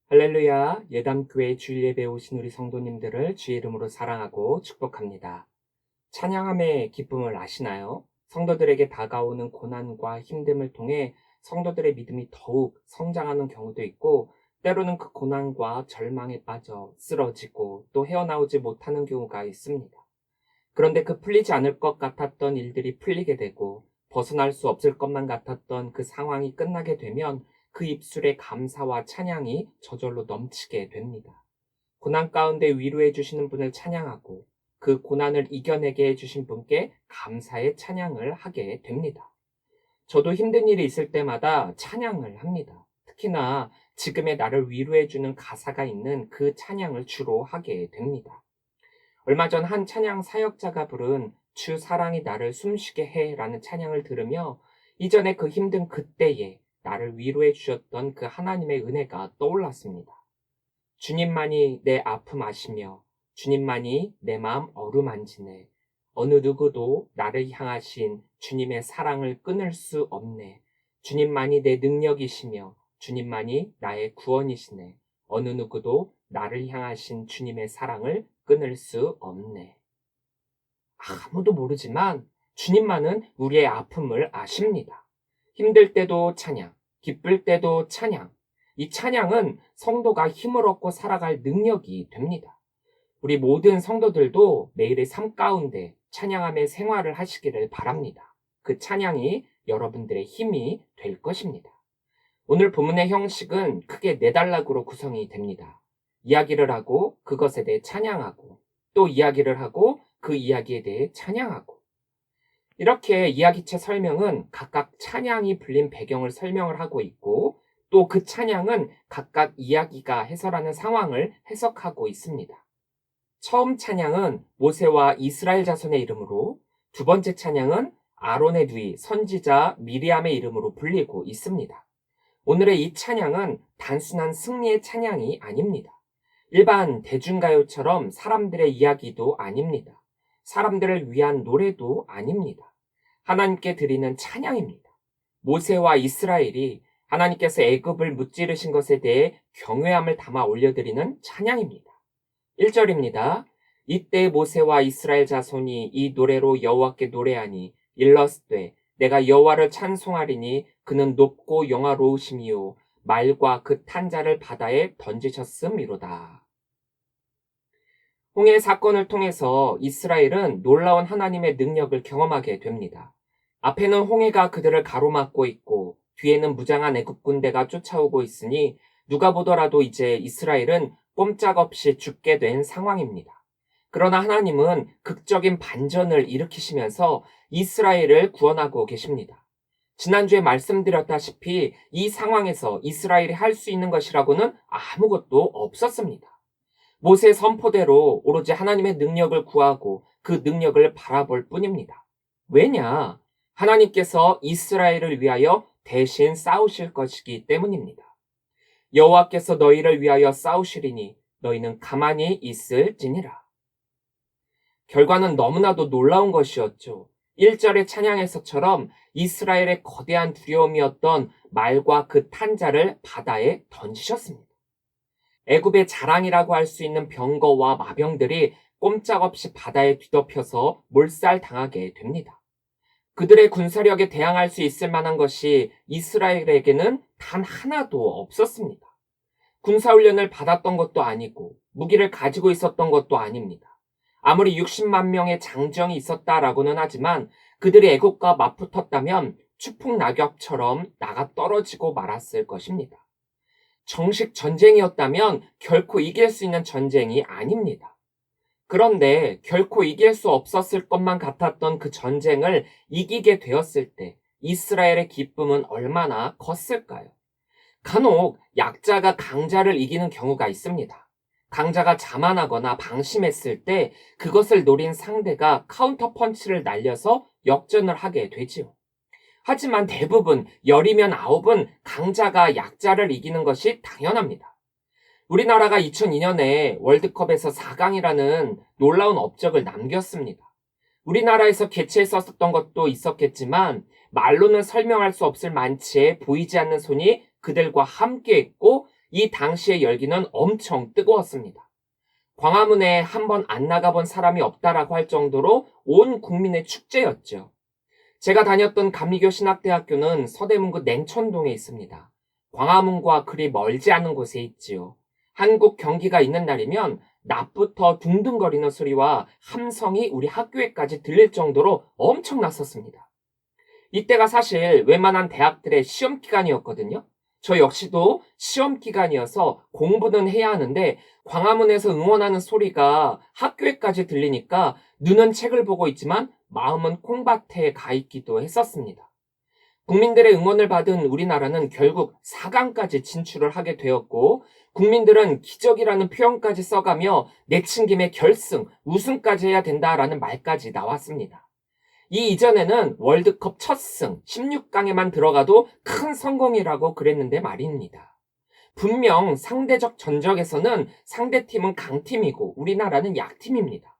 할렐루야, 예담교회 주일 예배에 오신 우리 성도님들을 주의 이름으로 사랑하고 축복합니다. 찬양함의 기쁨을 아시나요? 성도들에게 다가오는 고난과 힘듦을 통해 성도들의 믿음이 더욱 성장하는 경우도 있고, 때로는 그 고난과 절망에 빠져 쓰러지고 또 헤어나오지 못하는 경우가 있습니다. 그런데 그 풀리지 않을 것 같았던 일들이 풀리게 되고 벗어날 수 없을 것만 같았던 그 상황이 끝나게 되면 그 입술에 감사와 찬양이 저절로 넘치게 됩니다. 고난 가운데 위로해 주시는 분을 찬양하고 그 고난을 이겨내게 해주신 분께 감사의 찬양을 하게 됩니다. 저도 힘든 일이 있을 때마다 찬양을 합니다. 특히나 지금의 나를 위로해 주는 가사가 있는 그 찬양을 주로 하게 됩니다. 얼마 전 한 찬양 사역자가 부른 주 사랑이 나를 숨쉬게 해 라는 찬양을 들으며 이전에 그 힘든 그때에 나를 위로해 주셨던 그 하나님의 은혜가 떠올랐습니다. 주님만이 내 아픔 아시며 주님만이 내 마음 어루만지네. 어느 누구도 나를 향하신 주님의 사랑을 끊을 수 없네. 주님만이 내 능력이시며 주님만이 나의 구원이시네. 어느 누구도 나를 향하신 주님의 사랑을 끊을 수 없네. 아무도 모르지만 주님만은 우리의 아픔을 아십니다. 힘들 때도 찬양, 기쁠 때도 찬양. 이 찬양은 성도가 힘을 얻고 살아갈 능력이 됩니다. 우리 모든 성도들도 매일의 삶 가운데 찬양함의 생활을 하시기를 바랍니다. 그 찬양이 여러분들의 힘이 될 것입니다. 오늘 본문의 형식은 크게 4단락으로 구성이 됩니다. 이야기를 하고 그것에 대해 찬양하고 또 이야기를 하고 그 이야기에 대해 찬양하고, 이렇게 이야기체 설명은 각각 찬양이 불린 배경을 설명을 하고 있고 또 그 찬양은 각각 이야기가 해설하는 상황을 해석하고 있습니다. 처음 찬양은 모세와 이스라엘 자손의 이름으로, 두 번째 찬양은 아론의 누이 선지자 미리암의 이름으로 불리고 있습니다. 오늘의 이 찬양은 단순한 승리의 찬양이 아닙니다. 일반 대중가요처럼 사람들의 이야기도 아닙니다. 사람들을 위한 노래도 아닙니다. 하나님께 드리는 찬양입니다. 모세와 이스라엘이 하나님께서 애굽을 무찌르신 것에 대해 경외함을 담아 올려드리는 찬양입니다. 1절입니다. 이때 모세와 이스라엘 자손이 이 노래로 여호와께 노래하니 일러스되 내가 여호와를 찬송하리니 그는 높고 영화로우심이요 말과 그 탄자를 바다에 던지셨음이로다. 홍해 사건을 통해서 이스라엘은 놀라운 하나님의 능력을 경험하게 됩니다. 앞에는 홍해가 그들을 가로막고 있고 뒤에는 무장한 애굽 군대가 쫓아오고 있으니 누가 보더라도 이제 이스라엘은 꼼짝없이 죽게 된 상황입니다. 그러나 하나님은 극적인 반전을 일으키시면서 이스라엘을 구원하고 계십니다. 지난주에 말씀드렸다시피 이 상황에서 이스라엘이 할 수 있는 것이라고는 아무것도 없었습니다. 모세의 선포대로 오로지 하나님의 능력을 구하고 그 능력을 바라볼 뿐입니다. 왜냐? 하나님께서 이스라엘을 위하여 대신 싸우실 것이기 때문입니다. 여호와께서 너희를 위하여 싸우시리니 너희는 가만히 있을지니라. 결과는 너무나도 놀라운 것이었죠. 1절의 찬양에서처럼 이스라엘의 거대한 두려움이었던 말과 그 탄자를 바다에 던지셨습니다. 애굽의 자랑이라고 할 수 있는 병거와 마병들이 꼼짝없이 바다에 뒤덮여서 몰살당하게 됩니다. 그들의 군사력에 대항할 수 있을 만한 것이 이스라엘에게는 단 하나도 없었습니다. 군사훈련을 받았던 것도 아니고 무기를 가지고 있었던 것도 아닙니다. 아무리 60만 명의 장정이 있었다라고는 하지만 그들이 애국과 맞붙었다면 추풍낙엽처럼 나가 떨어지고 말았을 것입니다. 정식 전쟁이었다면 결코 이길 수 있는 전쟁이 아닙니다. 그런데 결코 이길 수 없었을 것만 같았던 그 전쟁을 이기게 되었을 때 이스라엘의 기쁨은 얼마나 컸을까요? 간혹 약자가 강자를 이기는 경우가 있습니다. 강자가 자만하거나 방심했을 때 그것을 노린 상대가 카운터 펀치를 날려서 역전을 하게 되지요. 하지만 대부분 10이면 9은 강자가 약자를 이기는 것이 당연합니다. 우리나라가 2002년에 월드컵에서 4강이라는 놀라운 업적을 남겼습니다. 우리나라에서 개최했었던 것도 있었겠지만 말로는 설명할 수 없을 만치의 보이지 않는 손이 그들과 함께했고 이 당시의 열기는 엄청 뜨거웠습니다. 광화문에 한번 안 나가본 사람이 없다라고 할 정도로 온 국민의 축제였죠. 제가 다녔던 감리교 신학대학교는 서대문구 냉천동에 있습니다. 광화문과 그리 멀지 않은 곳에 있지요. 한국 경기가 있는 날이면 낮부터 둥둥거리는 소리와 함성이 우리 학교에까지 들릴 정도로 엄청났었습니다. 이때가 사실 웬만한 대학들의 시험 기간이었거든요. 저 역시도 시험 기간이어서 공부는 해야 하는데 광화문에서 응원하는 소리가 학교에까지 들리니까 눈은 책을 보고 있지만 마음은 콩밭에 가 있기도 했었습니다. 국민들의 응원을 받은 우리나라는 결국 4강까지 진출을 하게 되었고 국민들은 기적이라는 표현까지 써가며 내친 김에 결승, 우승까지 해야 된다라는 말까지 나왔습니다. 이 이전에는 월드컵 첫 승, 16강에만 들어가도 큰 성공이라고 그랬는데 말입니다. 분명 상대적 전적에서는 상대팀은 강팀이고 우리나라는 약팀입니다.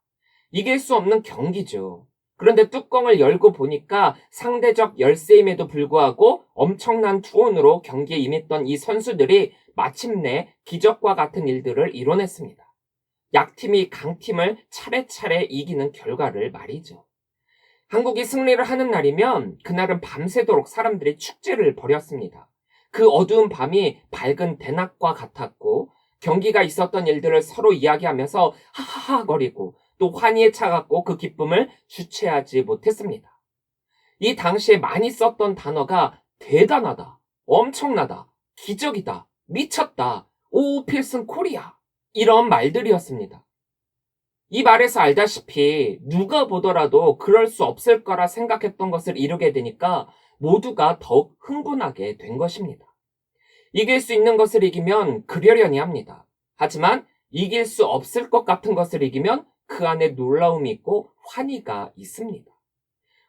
이길 수 없는 경기죠. 그런데 뚜껑을 열고 보니까 상대적 열세임에도 불구하고 엄청난 투혼으로 경기에 임했던 이 선수들이 마침내 기적과 같은 일들을 이뤄냈습니다. 약팀이 강팀을 차례차례 이기는 결과를 말이죠. 한국이 승리를 하는 날이면 그날은 밤새도록 사람들이 축제를 벌였습니다. 그 어두운 밤이 밝은 대낮과 같았고 경기가 있었던 일들을 서로 이야기하면서 하하하거리고 또 환희에 차갑고 그 기쁨을 주체하지 못했습니다. 이 당시에 많이 썼던 단어가 대단하다, 엄청나다, 기적이다, 미쳤다, 오 필승 코리아 이런 말들이었습니다. 이 말에서 알다시피 누가 보더라도 그럴 수 없을 거라 생각했던 것을 이루게 되니까 모두가 더욱 흥분하게 된 것입니다. 이길 수 있는 것을 이기면 그러려니 합니다. 하지만 이길 수 없을 것 같은 것을 이기면 그 안에 놀라움이 있고 환희가 있습니다.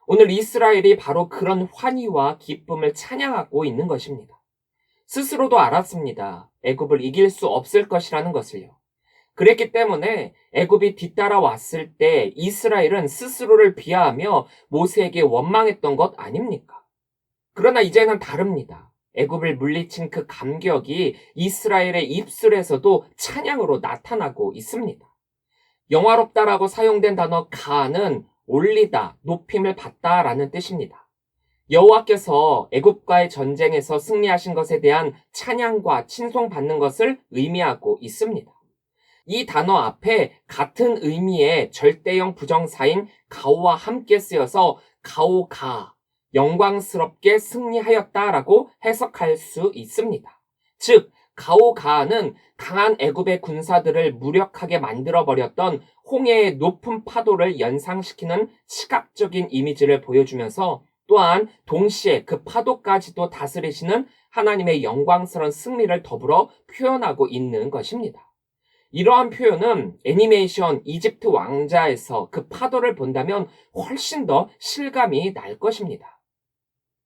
오늘 이스라엘이 바로 그런 환희와 기쁨을 찬양하고 있는 것입니다. 스스로도 알았습니다. 애굽을 이길 수 없을 것이라는 것을요. 그랬기 때문에 애굽이 뒤따라왔을 때 이스라엘은 스스로를 비하하며 모세에게 원망했던 것 아닙니까? 그러나 이제는 다릅니다. 애굽을 물리친 그 감격이 이스라엘의 입술에서도 찬양으로 나타나고 있습니다. 영화롭다라고 사용된 단어 가는 올리다, 높임을 받다라는 뜻입니다. 여호와께서 애굽과의 전쟁에서 승리하신 것에 대한 찬양과 친송받는 것을 의미하고 있습니다. 이 단어 앞에 같은 의미의 절대형 부정사인 가오와 함께 쓰여서 가오가, 영광스럽게 승리하였다라고 해석할 수 있습니다. 즉, 가오가는 강한 애굽의 군사들을 무력하게 만들어버렸던 홍해의 높은 파도를 연상시키는 시각적인 이미지를 보여주면서 또한 동시에 그 파도까지도 다스리시는 하나님의 영광스러운 승리를 더불어 표현하고 있는 것입니다. 이러한 표현은 애니메이션 이집트 왕자에서 그 파도를 본다면 훨씬 더 실감이 날 것입니다.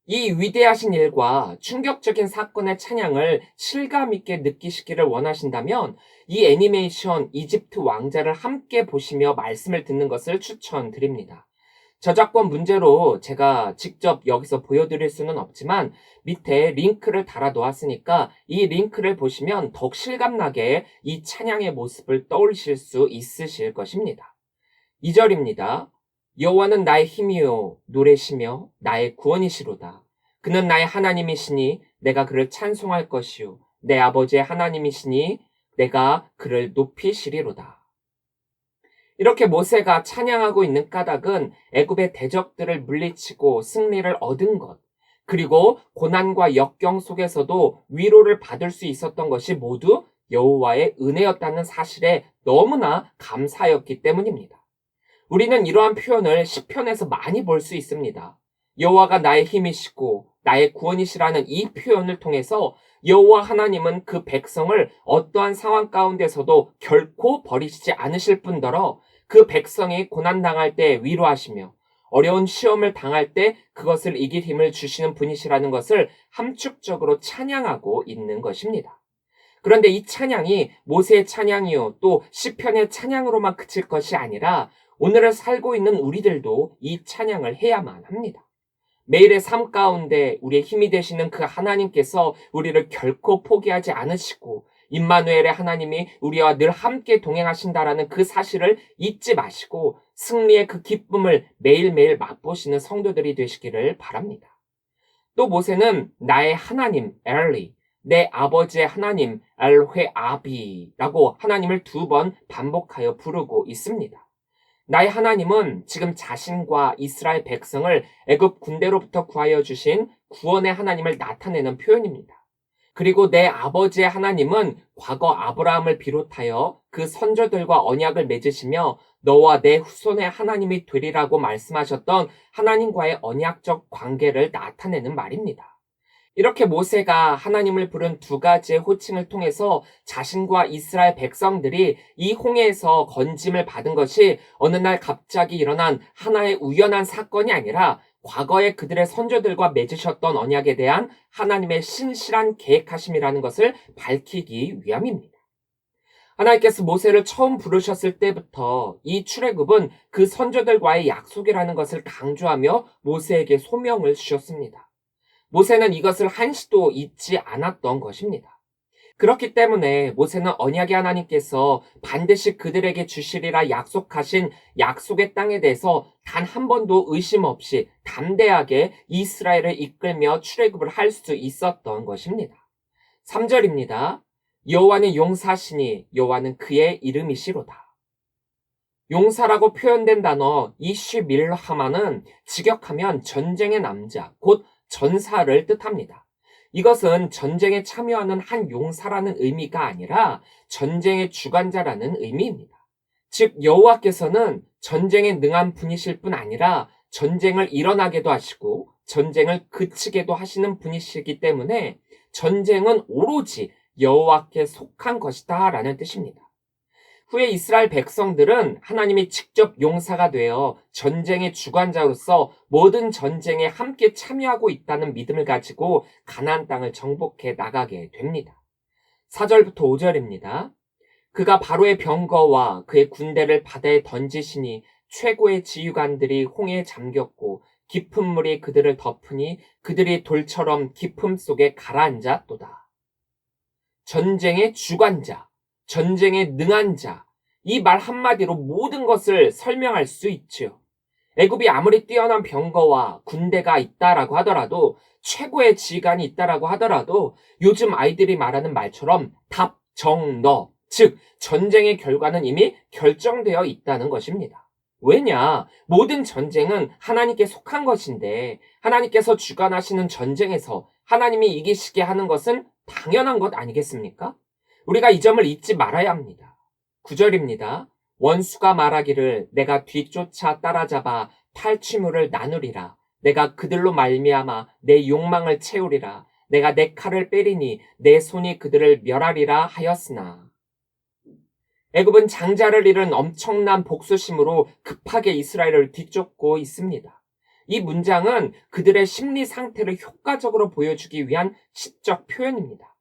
이 위대하신 일과 충격적인 사건의 찬양을 실감 있게 느끼시기를 원하신다면 이 애니메이션 이집트 왕자를 함께 보시며 말씀을 듣는 것을 추천드립니다. 저작권 문제로 제가 직접 여기서 보여드릴 수는 없지만 밑에 링크를 달아 놓았으니까 이 링크를 보시면 더욱 실감나게 이 찬양의 모습을 떠올리실 수 있으실 것입니다. 2절입니다. 여호와는 나의 힘이요 노래시며 나의 구원이시로다. 그는 나의 하나님이시니 내가 그를 찬송할 것이요 내 아버지의 하나님이시니 내가 그를 높이시리로다. 이렇게 모세가 찬양하고 있는 까닭은 애굽의 대적들을 물리치고 승리를 얻은 것, 그리고 고난과 역경 속에서도 위로를 받을 수 있었던 것이 모두 여호와의 은혜였다는 사실에 너무나 감사였기 때문입니다. 우리는 이러한 표현을 시편에서 많이 볼 수 있습니다. 여호와가 나의 힘이시고 나의 구원이시라는 이 표현을 통해서 여호와 하나님은 그 백성을 어떠한 상황 가운데서도 결코 버리시지 않으실 뿐더러 그 백성이 고난당할 때 위로하시며 어려운 시험을 당할 때 그것을 이길 힘을 주시는 분이시라는 것을 함축적으로 찬양하고 있는 것입니다. 그런데 이 찬양이 모세의 찬양이요 또 시편의 찬양으로만 그칠 것이 아니라 오늘을 살고 있는 우리들도 이 찬양을 해야만 합니다. 매일의 삶 가운데 우리의 힘이 되시는 그 하나님께서 우리를 결코 포기하지 않으시고 임마누엘의 하나님이 우리와 늘 함께 동행하신다라는 그 사실을 잊지 마시고 승리의 그 기쁨을 매일매일 맛보시는 성도들이 되시기를 바랍니다. 또 모세는 나의 하나님 엘리, 내 아버지의 하나님 엘회아비라고 하나님을 2번 반복하여 부르고 있습니다. 나의 하나님은 지금 자신과 이스라엘 백성을 애굽 군대로부터 구하여 주신 구원의 하나님을 나타내는 표현입니다. 그리고 내 아버지의 하나님은 과거 아브라함을 비롯하여 그 선조들과 언약을 맺으시며 너와 내 후손의 하나님이 되리라고 말씀하셨던 하나님과의 언약적 관계를 나타내는 말입니다. 이렇게 모세가 하나님을 부른 2가지의 호칭을 통해서 자신과 이스라엘 백성들이 이 홍해에서 건짐을 받은 것이 어느 날 갑자기 일어난 하나의 우연한 사건이 아니라 과거에 그들의 선조들과 맺으셨던 언약에 대한 하나님의 신실한 계획하심이라는 것을 밝히기 위함입니다. 하나님께서 모세를 처음 부르셨을 때부터 이 출애굽은 그 선조들과의 약속이라는 것을 강조하며 모세에게 소명을 주셨습니다. 모세는 이것을 한시도 잊지 않았던 것입니다. 그렇기 때문에 모세는 언약의 하나님께서 반드시 그들에게 주시리라 약속하신 약속의 땅에 대해서 단 한 번도 의심 없이 담대하게 이스라엘을 이끌며 출애굽을 할 수 있었던 것입니다. 3절입니다. 여호와는 용사시니 여호와는 그의 이름이시로다. 용사라고 표현된 단어 이쉬밀하마는 직역하면 전쟁의 남자, 곧 전사를 뜻합니다. 이것은 전쟁에 참여하는 한 용사라는 의미가 아니라 전쟁의 주관자라는 의미입니다. 즉 여호와께서는 전쟁에 능한 분이실 뿐 아니라 전쟁을 일어나게도 하시고 전쟁을 그치게도 하시는 분이시기 때문에 전쟁은 오로지 여호와께 속한 것이다 라는 뜻입니다. 후에 이스라엘 백성들은 하나님이 직접 용사가 되어 전쟁의 주관자로서 모든 전쟁에 함께 참여하고 있다는 믿음을 가지고 가나안 땅을 정복해 나가게 됩니다. 4절부터 5절입니다. 그가 바로의 병거와 그의 군대를 바다에 던지시니 최고의 지휘관들이 홍해에 잠겼고 깊은 물이 그들을 덮으니 그들이 돌처럼 깊음 속에 가라앉았도다. 전쟁의 주관자, 전쟁에 능한 자, 이 말 한마디로 모든 것을 설명할 수 있지요. 애굽이 아무리 뛰어난 병거와 군대가 있다라고 하더라도 최고의 지휘관이 있다라고 하더라도 요즘 아이들이 말하는 말처럼 답, 정, 너, 즉 전쟁의 결과는 이미 결정되어 있다는 것입니다. 왜냐? 모든 전쟁은 하나님께 속한 것인데 하나님께서 주관하시는 전쟁에서 하나님이 이기시게 하는 것은 당연한 것 아니겠습니까? 우리가 이 점을 잊지 말아야 합니다. 9절입니다. 원수가 말하기를 내가 뒤쫓아 따라잡아 탈취물을 나누리라. 내가 그들로 말미암아 내 욕망을 채우리라. 내가 내 칼을 빼리니 내 손이 그들을 멸하리라 하였으나. 애굽은 장자를 잃은 엄청난 복수심으로 급하게 이스라엘을 뒤쫓고 있습니다. 이 문장은 그들의 심리 상태를 효과적으로 보여주기 위한 시적 표현입니다.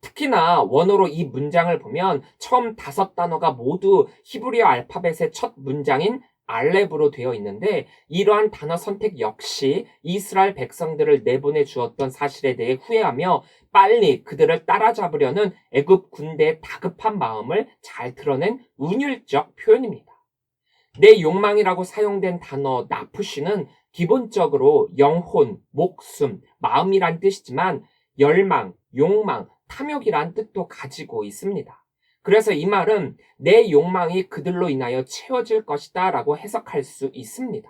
특히나 원어로 이 문장을 보면 처음 5단어가 모두 히브리어 알파벳의 첫 문장인 알렙으로 되어 있는데 이러한 단어 선택 역시 이스라엘 백성들을 내보내 주었던 사실에 대해 후회하며 빨리 그들을 따라잡으려는 애굽 군대의 다급한 마음을 잘 드러낸 운율적 표현입니다. 내 욕망이라고 사용된 단어 나푸시는 기본적으로 영혼, 목숨, 마음이란 뜻이지만 열망, 욕망, 탐욕이란 뜻도 가지고 있습니다. 그래서 이 말은 내 욕망이 그들로 인하여 채워질 것이다 라고 해석할 수 있습니다.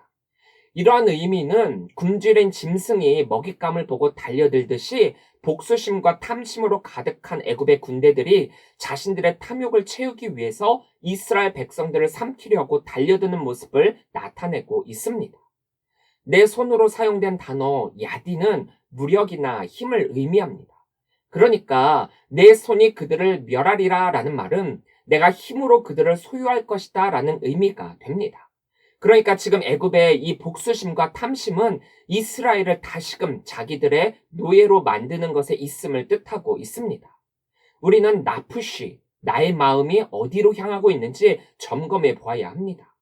이러한 의미는 굶주린 짐승이 먹잇감을 보고 달려들듯이 복수심과 탐심으로 가득한 애굽의 군대들이 자신들의 탐욕을 채우기 위해서 이스라엘 백성들을 삼키려고 달려드는 모습을 나타내고 있습니다. 내 손으로 사용된 단어 야디는 무력이나 힘을 의미합니다. 그러니까 내 손이 그들을 멸하리라 라는 말은 내가 힘으로 그들을 소유할 것이다 라는 의미가 됩니다. 그러니까 지금 애굽의 이 복수심과 탐심은 이스라엘을 다시금 자기들의 노예로 만드는 것에 있음을 뜻하고 있습니다. 우리는 나푸시, 나의 마음이 어디로 향하고 있는지 점검해 보아야 합니다.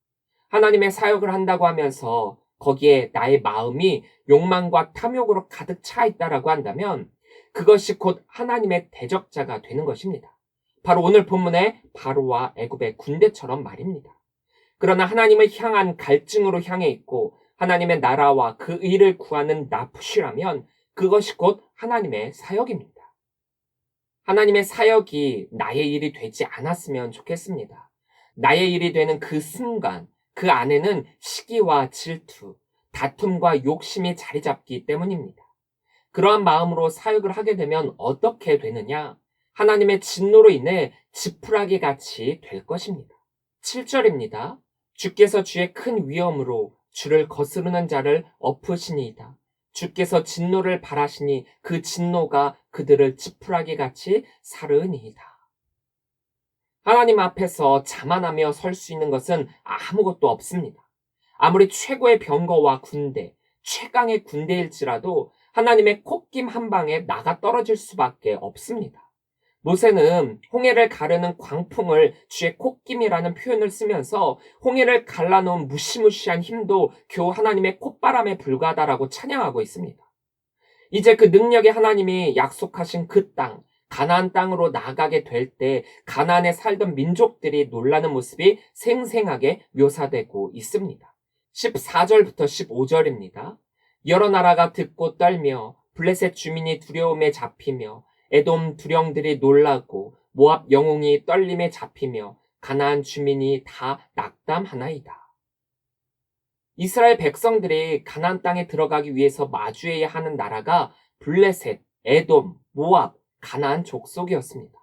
하나님의 사역을 한다고 하면서 거기에 나의 마음이 욕망과 탐욕으로 가득 차 있다라고 한다면 그것이 곧 하나님의 대적자가 되는 것입니다. 바로 오늘 본문의 바로와 애굽의 군대처럼 말입니다. 그러나 하나님을 향한 갈증으로 향해 있고 하나님의 나라와 그 의를 구하는 나푸시라면 그것이 곧 하나님의 사역입니다. 하나님의 사역이 나의 일이 되지 않았으면 좋겠습니다. 나의 일이 되는 그 순간 그 안에는 시기와 질투, 다툼과 욕심이 자리 잡기 때문입니다. 그러한 마음으로 사역을 하게 되면 어떻게 되느냐? 하나님의 진노로 인해 지푸라기 같이 될 것입니다. 7절입니다. 주께서 주의 큰 위엄으로 주를 거스르는 자를 엎으시니이다. 주께서 진노를 발하시니 그 진노가 그들을 지푸라기 같이 사르니이다. 하나님 앞에서 자만하며 설 수 있는 것은 아무것도 없습니다. 아무리 최고의 병거와 군대, 최강의 군대일지라도 하나님의 콧김 한 방에 나가 떨어질 수밖에 없습니다. 모세는 홍해를 가르는 광풍을 주의 콧김이라는 표현을 쓰면서 홍해를 갈라놓은 무시무시한 힘도 겨우 하나님의 콧바람에 불과하다라고 찬양하고 있습니다. 이제 그 능력의 하나님이 약속하신 그 땅, 가나안 땅으로 나가게 될 때 가나안에 살던 민족들이 놀라는 모습이 생생하게 묘사되고 있습니다. 14절부터 15절입니다. 여러 나라가 듣고 떨며 블레셋 주민이 두려움에 잡히며 에돔 두령들이 놀라고 모압 영웅이 떨림에 잡히며 가나안 주민이 다 낙담하나이다. 이스라엘 백성들이 가나안 땅에 들어가기 위해서 마주해야 하는 나라가 블레셋, 에돔, 모압, 가나안 족속이었습니다.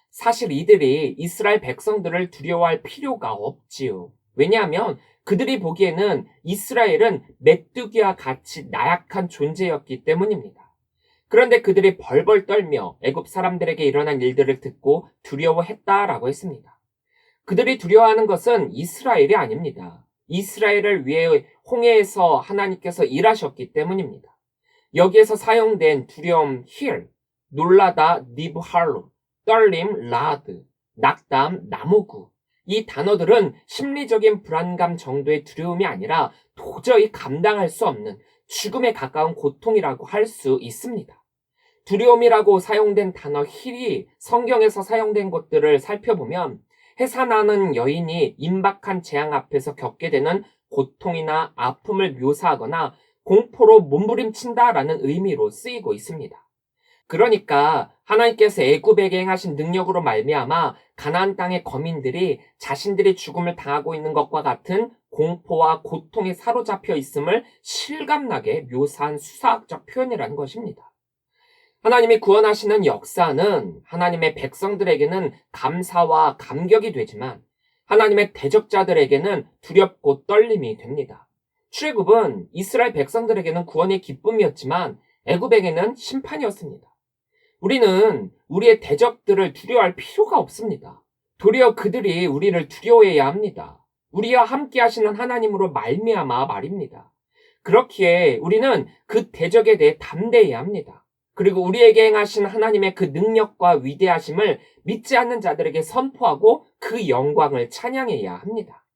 사실 이들이 이스라엘 백성들을 두려워할 필요가 없지요. 왜냐하면 그들이 보기에는 이스라엘은 메뚜기와 같이 나약한 존재였기 때문입니다. 그런데 그들이 벌벌 떨며 애굽 사람들에게 일어난 일들을 듣고 두려워했다라고 했습니다. 그들이 두려워하는 것은 이스라엘이 아닙니다. 이스라엘을 위해 홍해에서 하나님께서 일하셨기 때문입니다. 여기에서 사용된 두려움, 힐, 놀라다, 니브할로, 떨림, 라드, 낙담, 나무구. 이 단어들은 심리적인 불안감 정도의 두려움이 아니라 도저히 감당할 수 없는 죽음에 가까운 고통이라고 할 수 있습니다. 두려움이라고 사용된 단어 힐이 성경에서 사용된 것들을 살펴보면 해산하는 여인이 임박한 재앙 앞에서 겪게 되는 고통이나 아픔을 묘사하거나 공포로 몸부림친다라는 의미로 쓰이고 있습니다. 그러니까 하나님께서 애굽에게 행하신 능력으로 말미암아 가나안 땅의 거민들이 자신들이 죽음을 당하고 있는 것과 같은 공포와 고통에 사로잡혀 있음을 실감나게 묘사한 수사학적 표현이라는 것입니다. 하나님이 구원하시는 역사는 하나님의 백성들에게는 감사와 감격이 되지만 하나님의 대적자들에게는 두렵고 떨림이 됩니다. 출애굽은 이스라엘 백성들에게는 구원의 기쁨이었지만 애굽에게는 심판이었습니다. 우리는 우리의 대적들을 두려워할 필요가 없습니다. 도리어 그들이 우리를 두려워해야 합니다. 우리와 함께 하시는 하나님으로 말미암아 말입니다. 그렇기에 우리는 그 대적에 대해 담대해야 합니다. 그리고 우리에게 행하신 하나님의 그 능력과 위대하심을 믿지 않는 자들에게 선포하고 그 영광을 찬양해야 합니다.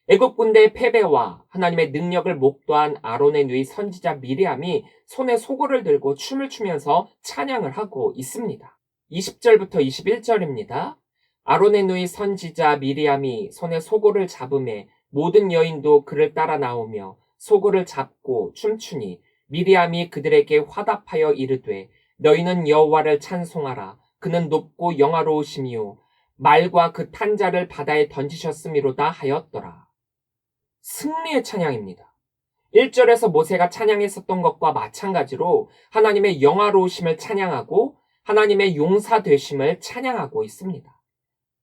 애굽 군대의 패배와 하나님의 능력을 목도한 아론의 누이 선지자 미리암이 손에 소고를 들고 춤을 추면서 찬양을 하고 있습니다. 20절부터 21절입니다. 아론의 누이 선지자 미리암이 손에 소고를 잡음에 모든 여인도 그를 따라 나오며 소고를 잡고 춤추니 미리암이 그들에게 화답하여 이르되 너희는 여호와를 찬송하라. 그는 높고 영화로우심이요 말과 그 탄자를 바다에 던지셨음이로다 하였더라. 승리의 찬양입니다. 1절에서 모세가 찬양했었던 것과 마찬가지로 하나님의 영화로우심을 찬양하고 하나님의 용사되심을 찬양하고 있습니다.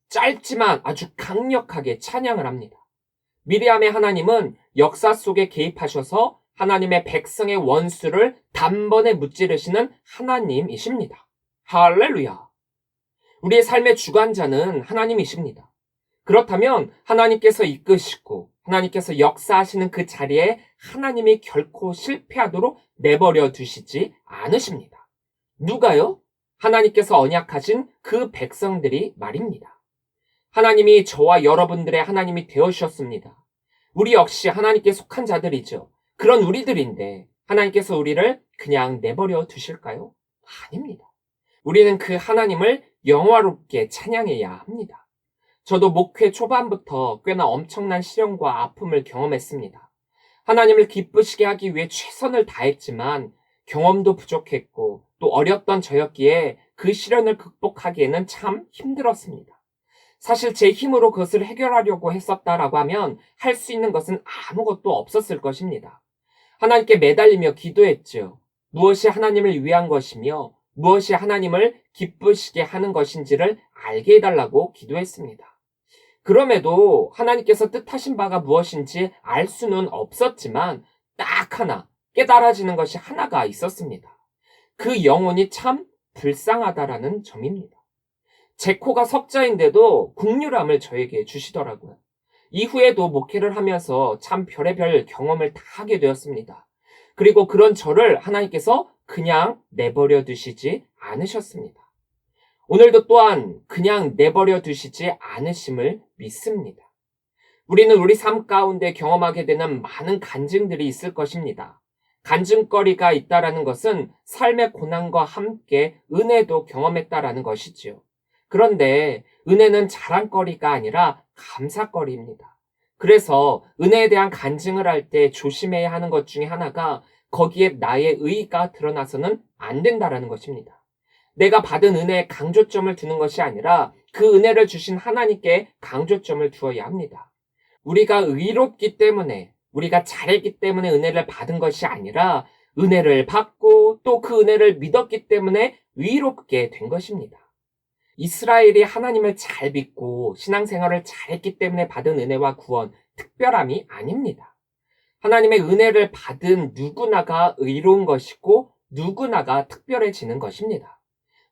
짧지만 아주 강력하게 찬양을 합니다. 미리암의 하나님은 역사 속에 개입하셔서 하나님의 백성의 원수를 단번에 무찌르시는 하나님이십니다. 할렐루야! 우리의 삶의 주관자는 하나님이십니다. 그렇다면 하나님께서 이끄시고 하나님께서 역사하시는 그 자리에 하나님이 결코 실패하도록 내버려 두시지 않으십니다. 누가요? 하나님께서 언약하신 그 백성들이 말입니다. 하나님이 저와 여러분들의 하나님이 되어주셨습니다. 우리 역시 하나님께 속한 자들이죠. 그런 우리들인데 하나님께서 우리를 그냥 내버려 두실까요? 아닙니다. 우리는 그 하나님을 영화롭게 찬양해야 합니다. 저도 목회 초반부터 꽤나 엄청난 시련과 아픔을 경험했습니다. 하나님을 기쁘시게 하기 위해 최선을 다했지만 경험도 부족했고 또 어렸던 저였기에 그 시련을 극복하기에는 참 힘들었습니다. 사실 제 힘으로 그것을 해결하려고 했었다라고 하면 할 수 있는 것은 아무것도 없었을 것입니다. 하나님께 매달리며 기도했죠. 무엇이 하나님을 위한 것이며 무엇이 하나님을 기쁘시게 하는 것인지를 알게 해달라고 기도했습니다. 그럼에도 하나님께서 뜻하신 바가 무엇인지 알 수는 없었지만 딱 하나 깨달아지는 것이 하나가 있었습니다. 그 영혼이 참 불쌍하다라는 점입니다. 제 코가 석자인데도 국률함을 저에게 주시더라고요. 이후에도 목회를 하면서 참 별의별 경험을 다 하게 되었습니다. 그리고 그런 저를 하나님께서 그냥 내버려 두시지 않으셨습니다. 오늘도 또한 그냥 내버려 두시지 않으심을 믿습니다. 우리는 우리 삶 가운데 경험하게 되는 많은 간증들이 있을 것입니다. 간증거리가 있다라는 것은 삶의 고난과 함께 은혜도 경험했다라는 것이지요. 그런데 은혜는 자랑거리가 아니라 감사거리입니다. 그래서 은혜에 대한 간증을 할 때 조심해야 하는 것 중에 하나가 거기에 나의 의의가 드러나서는 안 된다라는 것입니다. 내가 받은 은혜에 강조점을 두는 것이 아니라 그 은혜를 주신 하나님께 강조점을 두어야 합니다. 우리가 의롭기 때문에, 우리가 잘했기 때문에 은혜를 받은 것이 아니라 은혜를 받고 또 그 은혜를 믿었기 때문에 의롭게 된 것입니다. 이스라엘이 하나님을 잘 믿고 신앙생활을 잘했기 때문에 받은 은혜와 구원, 특별함이 아닙니다. 하나님의 은혜를 받은 누구나가 의로운 것이고 누구나가 특별해지는 것입니다.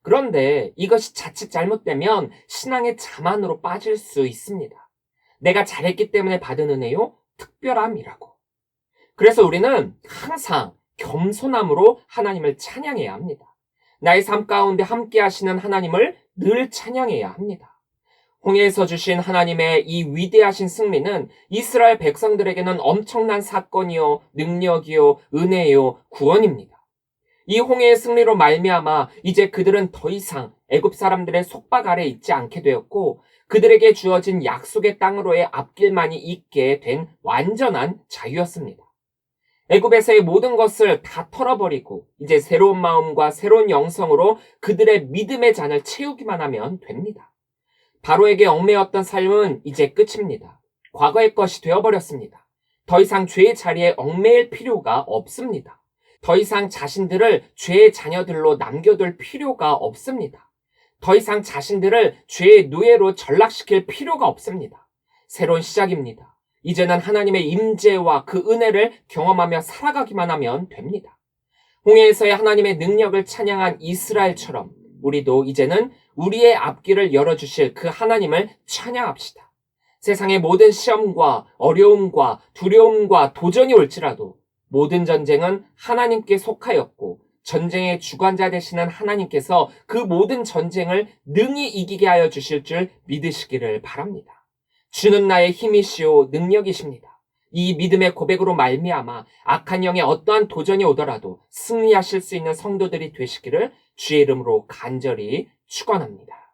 그런데 이것이 자칫 잘못되면 신앙의 자만으로 빠질 수 있습니다. 내가 잘했기 때문에 받은 은혜요, 특별함이라고. 그래서 우리는 항상 겸손함으로 하나님을 찬양해야 합니다. 나의 삶 가운데 함께 하시는 하나님을 늘 찬양해야 합니다. 홍해에서 주신 하나님의 이 위대하신 승리는 이스라엘 백성들에게는 엄청난 사건이요, 능력이요, 은혜요, 구원입니다. 이 홍해의 승리로 말미암아 이제 그들은 더 이상 애굽 사람들의 속박 아래 있지 않게 되었고 그들에게 주어진 약속의 땅으로의 앞길만이 있게 된 완전한 자유였습니다. 애굽에서의 모든 것을 다 털어버리고 이제 새로운 마음과 새로운 영성으로 그들의 믿음의 잔을 채우기만 하면 됩니다. 바로에게 얽매였던 삶은 이제 끝입니다. 과거의 것이 되어버렸습니다. 더 이상 죄의 자리에 얽매일 필요가 없습니다. 더 이상 자신들을 죄의 자녀들로 남겨둘 필요가 없습니다. 더 이상 자신들을 죄의 노예로 전락시킬 필요가 없습니다. 새로운 시작입니다. 이제는 하나님의 임재와 그 은혜를 경험하며 살아가기만 하면 됩니다. 홍해에서의 하나님의 능력을 찬양한 이스라엘처럼 우리도 이제는 우리의 앞길을 열어주실 그 하나님을 찬양합시다. 세상의 모든 시험과 어려움과 두려움과 도전이 올지라도 모든 전쟁은 하나님께 속하였고 전쟁의 주관자 되시는 하나님께서 그 모든 전쟁을 능히 이기게 하여 주실 줄 믿으시기를 바랍니다. 주는 나의 힘이시오 능력이십니다. 이 믿음의 고백으로 말미암아 악한 영의 어떠한 도전이 오더라도 승리하실 수 있는 성도들이 되시기를 주의 이름으로 간절히 축원합니다.